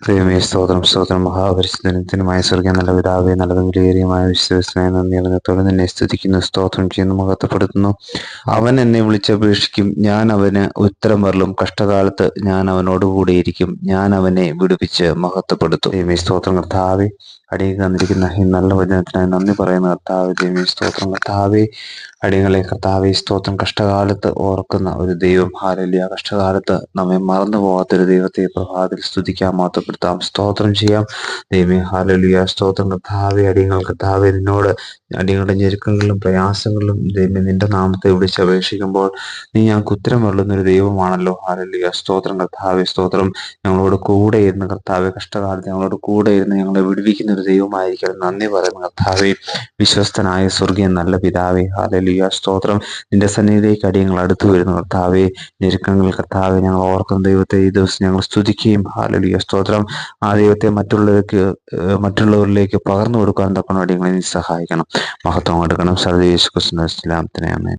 ദൈവമേ സ്തോത്രം സ്തോത്രം മഹാപരിശുദ്ധനുമായ സ്വർഗീയ നല്ല പിതാവേ നല്ലതും വിലയേറിയമായ വിശ്വസനായ നന്ദിയോടെ നിന്നെ സ്തുതിക്കുന്നു, സ്തോത്രം ചെയ്യുന്നു, മഹത്വപ്പെടുത്തുന്നു. അവൻ എന്നെ വിളിച്ചപേക്ഷിക്കും, ഞാൻ അവന് ഉത്തരം അരുളും. കഷ്ടകാലത്ത് ഞാൻ അവനോടുകൂടിയിരിക്കും, ഞാൻ അവനെ വിടുവിച്ച് മഹത്വപ്പെടുത്തും. ദൈവമേ സ്തോത്രം കർത്താവേ, അടിയങ്ങൾ തന്നിരിക്കുന്ന ഈ നല്ല വചനത്തിനായി നന്ദി പറയുന്ന കർത്താവേ. ദൈവമേ സ്തോത്രം കർത്താവേ, അടിയങ്ങളെ കർത്താവേ സ്തോത്രം കഷ്ടകാലത്ത് ഓർക്കുന്ന ഒരു ദൈവം. ഹല്ലേലൂയ. കഷ്ടകാലത്ത് നമ്മെ മറന്നു പോകാത്തൊരു ദൈവത്തെ പ്രഭാതത്തിൽ സ്തുതിക്കാം, മഹത്വപ്പെടുത്താം, സ്തോത്രം ചെയ്യാം. ദൈവമേ ഹല്ലേലൂയ. സ്തോത്രം കർത്താവേ, അടിയങ്ങൾ കർത്താവേ നിന്നോട് അടിയങ്ങളുടെ ഞെരുക്കങ്ങളിലും പ്രയാസങ്ങളിലും ദൈവമേ നിന്റെ നാമത്തെ വിളിച്ചപേക്ഷിക്കുമ്പോൾ നീ ഞങ്ങൾക്ക് ഉത്തരം അരുളുന്നൊരു ദൈവമാണല്ലോ. ഹല്ലേലൂയ. സ്തോത്രം കർത്താവേ സ്തോത്രം. ഞങ്ങളോട് കൂടെ ഇരുന്ന് കർത്താവേ കഷ്ടകാലത്ത് ഞങ്ങളോട് കൂടെ ഇരുന്ന് ഞങ്ങളെ വിടുവിക്കുന്ന ഒരു ദൈവമായിരിക്കണം. നന്ദി പറയുന്ന കർത്താവേ, വിശ്വസ്തനായ സ്വർഗീയ നല്ല പിതാവേ. ഹല്ലേലൂയ. സ്തോത്രം. നിന്റെ സന്നിധിയിലേക്ക് അടിയങ്ങൾ അടുത്തു വരുന്നു കർത്താവേ. ഞെരുക്കങ്ങൾ കർത്താവേ ഞങ്ങൾ ഓർക്കുന്ന ദൈവത്തെ ഈ ദിവസം ഞങ്ങൾ സ്തുതിക്കുകയും ഹല്ലേലൂയ സ്തോത്രം ആ ദൈവത്തെ മറ്റുള്ളവരിലേക്ക് പകർന്നു കൊടുക്കാൻ തക്കണം അടിയങ്ങളെ നീ സഹായിക്കണം. മഹത്വം കൊടുക്കണം. സർവ്വ യേശു ക്രിസ്തുവിന്റെ നാമത്തിൽ ആമേൻ.